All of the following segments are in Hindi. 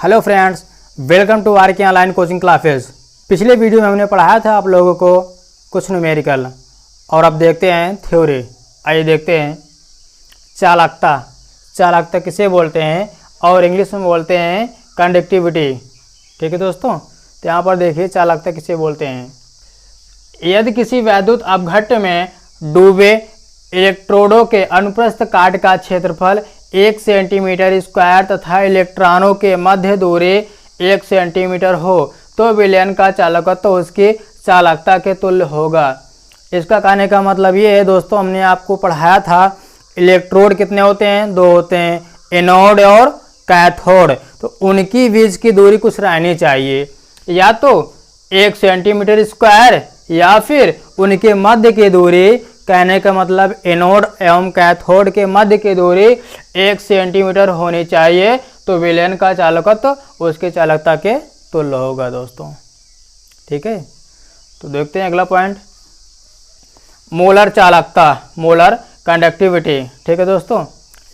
Hello friends, welcome to R K online coaching classes. पिछले वीडियो में हमने पढ़ाया था आप लोगों को कुछ न्यूमेरिकल, और अब देखते हैं थ्योरी। आइए देखते हैं चालकता। चालकता किसे बोलते हैं और इंग्लिश में बोलते हैं कंडक्टिविटी। ठीक है दोस्तों, तो यहाँ पर देखिए चालकता किसे बोलते हैं। यदि किसी वैद्युत अपघट्ट में डूबे इलेक्ट्रोडों के अनुप्रस्थ काट का क्षेत्रफल 1 सेंटीमीटर स्क्वायर तथा इलेक्ट्रॉनों के मध्य दूरी 1 सेंटीमीटर हो तो विलयन का चालकत्व उसकी चालकता के तुल्य होगा। इसका कहने का मतलब ये है दोस्तों, हमने आपको पढ़ाया था इलेक्ट्रोड कितने होते हैं, 2 होते हैं, एनोड और कैथोड। तो उनकी बीच की दूरी कुछ रहनी चाहिए, या तो 1 सेंटीमीटर स्क्वायर या फिर उनके मध्य की दूरी, कहने का मतलब एनोड एवं कैथोड के मध्य की दूरी 1 सेंटीमीटर होनी चाहिए, तो विलयन का चालकत्व उसके चालकता के तुल्य होगा दोस्तों। ठीक है, तो देखते हैं अगला पॉइंट, मोलर चालकता, मोलर कंडक्टिविटी। ठीक है दोस्तों,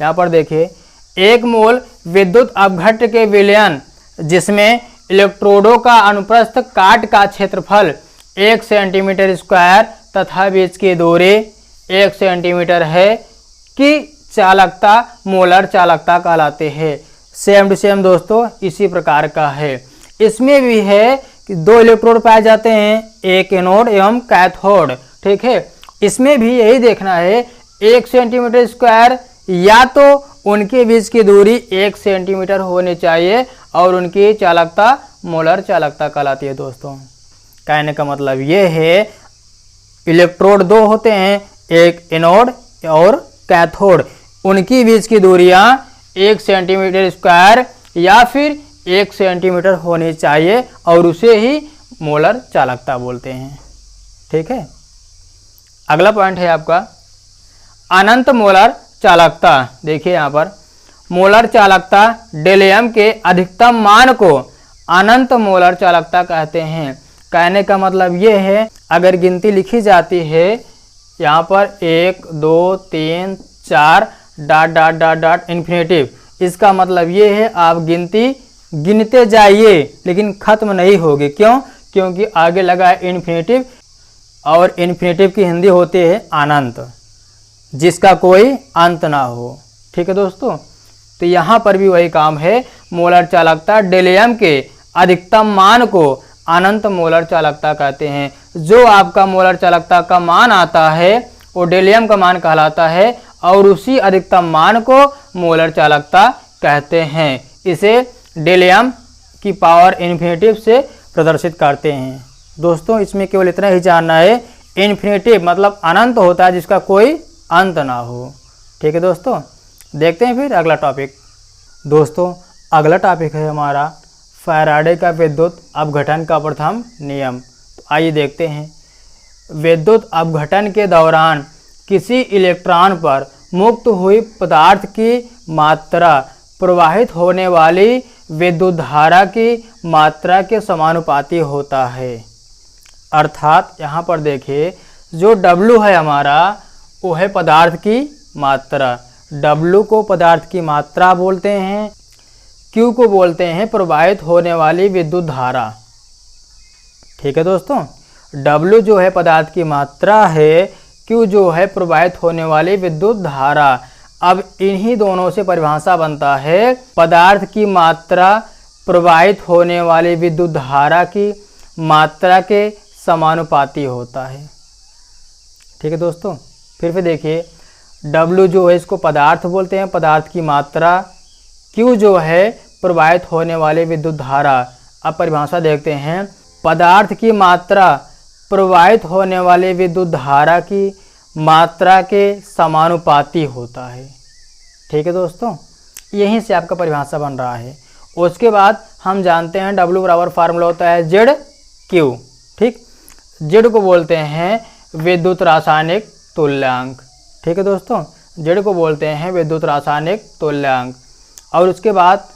यहाँ पर देखिए 1 मोल विद्युत अपघट्ट के विलयन जिसमें इलेक्ट्रोडों का अनुप्रस्थ काट का क्षेत्रफल 1 सेंटीमीटर स्क्वायर तथा बीच की दूरी 1 सेंटीमीटर है कि चालकता मोलर चालकता कहलाते हैं। सेम टू सेम दोस्तों इसी प्रकार का है। इसमें भी है कि 2 इलेक्ट्रोड पाए जाते हैं, एक एनोड एवं कैथोड। ठीक है, इसमें भी यही देखना है 1 सेंटीमीटर स्क्वायर या तो उनके बीच की दूरी 1 सेंटीमीटर होनी चाहिए और उनकी चालकता मोलर चालकता कहलाती है दोस्तों। कहने का मतलब ये है इलेक्ट्रोड 2 होते हैं, एक एनोड और कैथोड, उनकी बीच की दूरियां 1 सेंटीमीटर स्क्वायर या फिर 1 सेंटीमीटर होनी चाहिए और उसे ही मोलर चालकता बोलते हैं। ठीक है, अगला पॉइंट है आपका अनंत मोलर चालकता। देखिए यहाँ पर मोलर चालकता डेलियम के अधिकतम मान को अनंत मोलर चालकता कहते हैं। कहने का मतलब ये है, अगर गिनती लिखी जाती है यहाँ पर 1 2 3 4 dot dot dot dot infinitive, इसका मतलब ये है आप गिनती गिनते जाइए लेकिन ख़त्म नहीं होगी। क्यों? क्योंकि आगे लगा है इन्फिनेटिव और इन्फिनेटिव की हिंदी होती है अनंत, जिसका कोई अंत ना हो। ठीक है दोस्तों, तो यहाँ पर भी वही काम है, मोलर चालकता डेलियम के अधिकतम मान को अनंत मोलर चालकता कहते हैं। जो आपका मोलर चालकता का मान आता है वो डेलियम का मान कहलाता है और उसी अधिकतम मान को मोलर चालकता कहते हैं। इसे डेलियम की पावर इन्फिनेटिव से प्रदर्शित करते हैं दोस्तों। इसमें केवल इतना ही जानना है, इन्फिनेटिव मतलब अनंत होता है जिसका कोई अंत ना हो। ठीक है दोस्तों, देखते हैं फिर अगला टॉपिक। दोस्तों अगला टॉपिक है हमारा फैराडे का विद्युत अपघटन का प्रथम नियम। तो आइए देखते हैं। विद्युत अपघटन के दौरान किसी इलेक्ट्रॉन पर मुक्त हुई पदार्थ की मात्रा प्रवाहित होने वाली विद्युत धारा की मात्रा के समानुपाती होता है। अर्थात यहाँ पर देखिए जो W है हमारा वो है पदार्थ की मात्रा। W को पदार्थ की मात्रा बोलते हैं, Q को बोलते हैं प्रवाहित होने वाली विद्युत धारा। ठीक है दोस्तों, W जो है पदार्थ की मात्रा है, Q जो है प्रवाहित होने वाली विद्युत धारा। अब इन्हीं दोनों से परिभाषा बनता है पदार्थ की मात्रा प्रवाहित होने वाली विद्युत धारा की मात्रा के समानुपाती होता है। ठीक है दोस्तों, फिर देखिए W जो है इसको पदार्थ बोलते हैं, पदार्थ की मात्रा, Q जो है प्रवाहित होने वाली विद्युत धारा। अब परिभाषा देखते हैं, पदार्थ की मात्रा प्रवाहित होने वाली विद्युत धारा की मात्रा के समानुपाती होता है। ठीक है दोस्तों, यहीं से आपका परिभाषा बन रहा है। उसके बाद हम जानते हैं W बराबर फार्मूला होता है ZQ। ठीक, Z को बोलते हैं विद्युत रासायनिक तुल्यांक। ठीक है दोस्तों, Z को बोलते हैं विद्युत रासायनिक तुल्यांक। और उसके बाद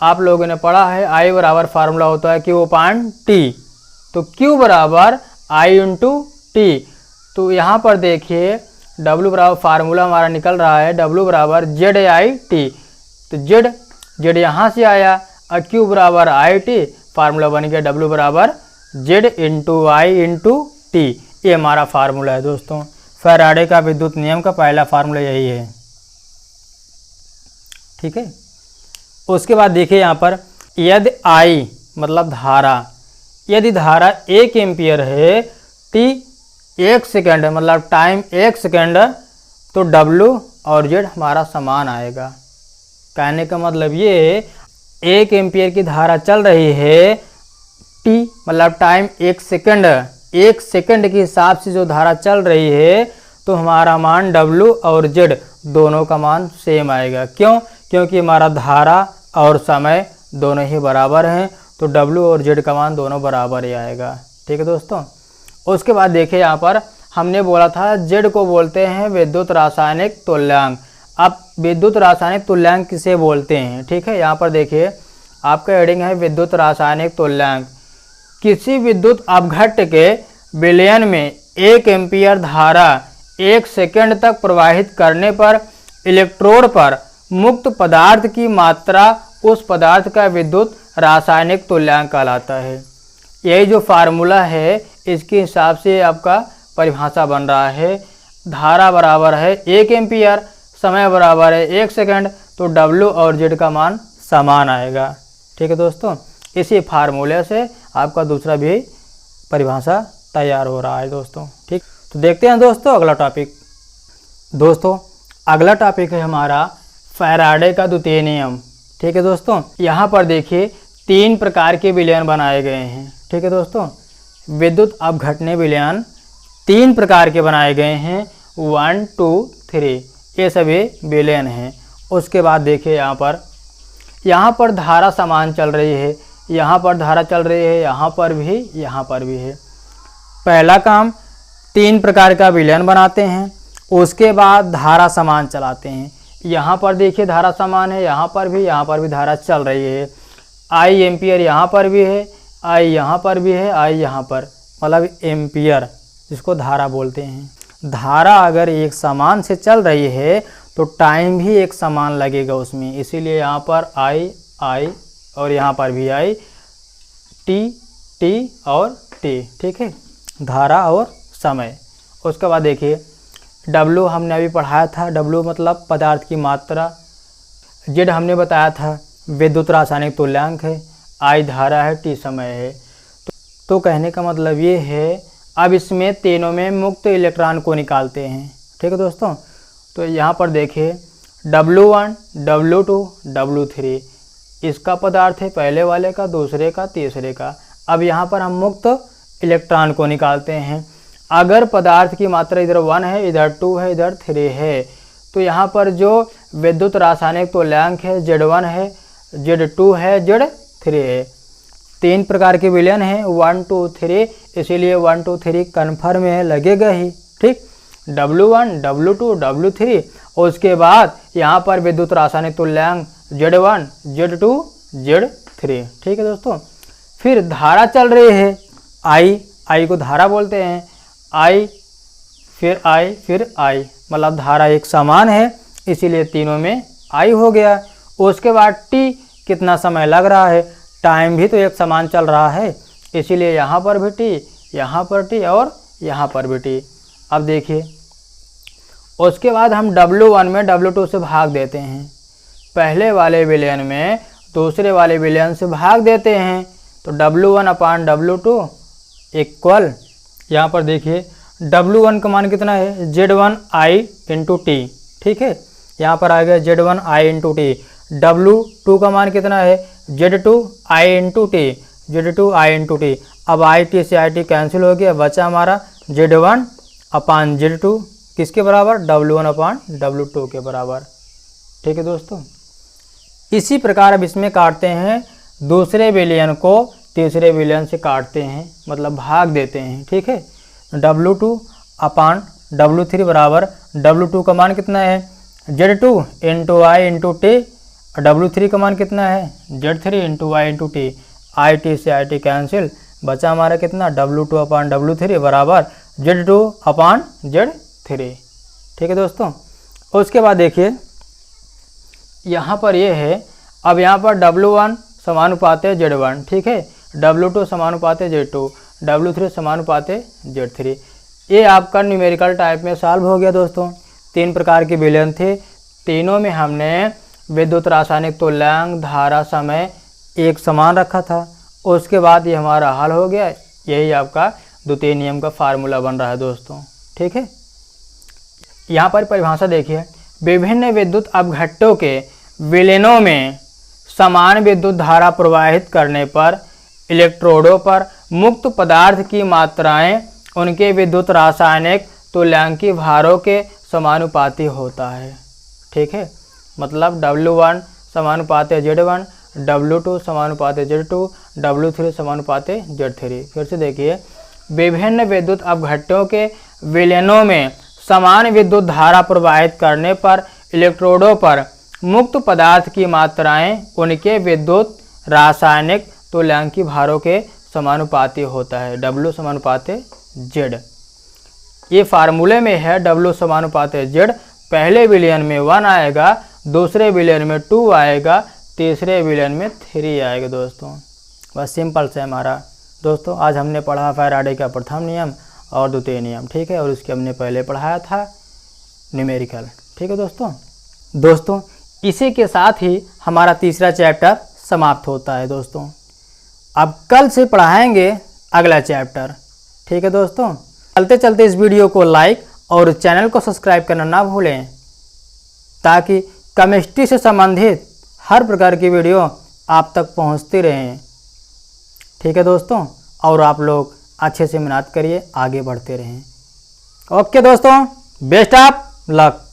आप लोगों ने पढ़ा है I बराबर फार्मूला होता है Q अपॉन T। तो Q बराबर I इंटू T। तो यहाँ पर देखिए W बराबर फार्मूला हमारा निकल रहा है W बराबर ZI T। तो Z यहाँ से आया Q बराबर आई टी, फार्मूला बन गया W बराबर Z इंटू आई इंटू टी। ये हमारा फार्मूला है दोस्तों। फैराडे का विद्युत नियम का पहला फार्मूला यही है, ठीक है। उसके बाद देखिए यहाँ पर, यदि I मतलब धारा, यदि धारा 1 एम्पियर है, T 1 सेकेंड मतलब टाइम 1 सेकेंड, तो W और Z हमारा समान आएगा। कहने का मतलब ये 1 एम्पियर की धारा चल रही है, T मतलब टाइम 1 सेकेंड, 1 सेकेंड के हिसाब से जो धारा चल रही है, तो हमारा मान W और Z दोनों का मान सेम आएगा। क्यों? क्योंकि हमारा धारा और समय दोनों ही बराबर हैं, तो W और Z का मान दोनों बराबर ही आएगा, ठीक है दोस्तों। उसके बाद देखिए यहाँ पर हमने बोला था Z को बोलते हैं विद्युत रासायनिक तुल्यांक। अब विद्युत रासायनिक तुल्यांक किसे बोलते हैं, ठीक है। यहाँ पर देखिए आपका हेडिंग है विद्युत रासायनिक तुल्यांक। किसी विद्युत अपघट्य के विलयन में 1 एम्पियर धारा 1 सेकेंड तक प्रवाहित करने पर इलेक्ट्रोड पर मुक्त पदार्थ की मात्रा उस पदार्थ का विद्युत रासायनिक तुल्यांक कहलाता है। यही जो फार्मूला है, इसके हिसाब से आपका परिभाषा बन रहा है। धारा बराबर है 1 एम्पियर, समय बराबर है 1 सेकेंड, तो W और Z का मान समान आएगा, ठीक है दोस्तों। इसी फार्मूले से आपका दूसरा भी परिभाषा तैयार हो रहा है दोस्तों, ठीक। तो देखते हैं दोस्तों अगला टॉपिक। दोस्तों अगला टॉपिक है हमारा फैराडे का द्वितीय नियम, ठीक है दोस्तों। यहाँ पर देखिए 3 प्रकार के विलयन बनाए गए हैं, ठीक है दोस्तों। विद्युत अपघटने विलयन 3 प्रकार के बनाए गए हैं, 1, 2, 3, ये सभी विलयन हैं। उसके बाद देखिए यहाँ पर धारा समान चल रही है, यहाँ पर धारा चल रही है, यहाँ पर भी है। पहला काम 3 प्रकार का विलयन बनाते हैं, उसके बाद धारा समान चलाते हैं। यहाँ पर देखिए धारा समान है, यहाँ पर भी धारा चल रही है। I एम्पियर यहाँ पर भी है, I यहाँ पर भी है, I यहाँ पर, मतलब एम्पियर जिसको धारा बोलते हैं। धारा अगर एक समान से चल रही है तो टाइम भी एक समान लगेगा उसमें, इसीलिए यहाँ पर I और यहाँ पर भी I, T और T, ठीक है, धारा और समय। उसके बाद देखिए W हमने अभी पढ़ाया था, W मतलब पदार्थ की मात्रा, Z हमने बताया था विद्युत रासायनिक तुल्यांक है, I धारा है, T समय है। तो कहने का मतलब ये है, अब इसमें तीनों में मुक्त इलेक्ट्रॉन को निकालते हैं, ठीक है दोस्तों। तो यहाँ पर देखिए W1, W2, W3, इसका पदार्थ है पहले वाले का, दूसरे का, तीसरे का। अब यहाँ पर हम मुक्त इलेक्ट्रॉन को निकालते हैं। अगर पदार्थ की मात्रा इधर 1 है, इधर 2 है, इधर 3 है, तो यहाँ पर जो विद्युत रासायनिक तुल्यांक है Z1 है, Z2 है, Z3 है। 3 प्रकार के विलयन हैं, 1, 2, 3, इसीलिए 1, 2, 3 कन्फर्म है, लगेगा ही, ठीक। W1, W2, W3, और उसके बाद यहाँ पर विद्युत रासायनिक तुल्यांक Z1, Z2, Z3, ठीक है दोस्तों। फिर धारा चल रही है, I को धारा बोलते हैं, I फिर I, मतलब धारा एक समान है, इसीलिए तीनों में I हो गया। उसके बाद T कितना समय लग रहा है, टाइम भी तो एक समान चल रहा है, इसीलिए यहाँ पर भी T, यहाँ पर T और यहाँ पर भी T। अब देखिए उसके बाद हम W1 में W2 से भाग देते हैं, पहले वाले विलयन में दूसरे वाले विलयन से भाग देते हैं, तो W1 अपान W2 इक्वल, यहाँ पर देखिए W1 का मान कितना है, Z1 I इंटू टी, ठीक है, यहाँ पर आ गया Z1 I into T. W2 का मान कितना है, Z2 I into T, Z2 I into T. अब IT से IT कैंसिल हो गया, बचा हमारा Z1 अपान Z2 किसके बराबर, W1 अपान W2 के बराबर, ठीक है दोस्तों। इसी प्रकार अब इसमें काटते हैं, दूसरे विलयन को तीसरे विलयन से काटते हैं, मतलब भाग देते हैं, ठीक है। W2 अपान W3 बराबर, W2 का मान कितना है, Z2 into I into T, W3 का मान कितना है, Z3 into I into T. IT से IT कैंसिल, बचा हमारा कितना, W2 अपान W3 बराबर Z2 अपान Z3, ठीक है दोस्तों। उसके बाद देखिए यहाँ पर ये है, अब यहाँ पर W1 समानुपाते Z1, ठीक है। W2 समानुपाते Z2, W3 समानुपाते Z3। ये आपका न्यूमेरिकल टाइप में सॉल्व हो गया दोस्तों। 3 प्रकार के विलयन थे, तीनों में हमने विद्युत रासायनिक तुल्यांक, धारा, समय एक समान रखा था। उसके बाद ये हमारा हल हो गया। यही आपका द्वितीय नियम का फार्मूला बन रहा है दोस्तों, ठीक है। यहाँ पर परिभाषा देखिए, विभिन्न विद्युत अपघट्टों के विलयनों में समान विद्युत धारा प्रवाहित करने पर इलेक्ट्रोडों पर मुक्त पदार्थ की मात्राएं उनके विद्युत रासायनिक तुल्यांकी भारों के समानुपाती होता है, ठीक है। मतलब W1 समानुपाते Z1, W2 समानुपाते Z2, W3 समानुपाते Z3। फिर से देखिए, विभिन्न विद्युत अपघट्टों के विलयनों में समान विद्युत धारा प्रवाहित करने पर इलेक्ट्रोडों पर मुक्त पदार्थ की मात्राएं उनके विद्युत रासायनिक तुल्यांकी भारों के समानुपाती होता है, W समानुपाते Z। ये फार्मूले में है W समानुपाते Z। पहले विलयन में 1 आएगा, दूसरे विलयन में 2 आएगा, तीसरे विलयन में 3 आएगा दोस्तों। बस सिंपल से हमारा दोस्तों आज हमने पढ़ा फैराडे का प्रथम नियम और द्वितीय नियम, ठीक है। और उसके हमने पहले पढ़ाया था न्यूमेरिकल, ठीक है दोस्तों। इसी के साथ ही हमारा तीसरा चैप्टर समाप्त होता है दोस्तों। अब कल से पढ़ाएंगे अगला चैप्टर, ठीक है दोस्तों। चलते चलते इस वीडियो को लाइक और चैनल को सब्सक्राइब करना ना भूलें, ताकि केमिस्ट्री से संबंधित हर प्रकार की वीडियो आप तक पहुंचती रहें, ठीक है दोस्तों। और आप लोग अच्छे से मेहनत करिए, आगे बढ़ते रहें। ओके दोस्तों, बेस्ट ऑफ लक।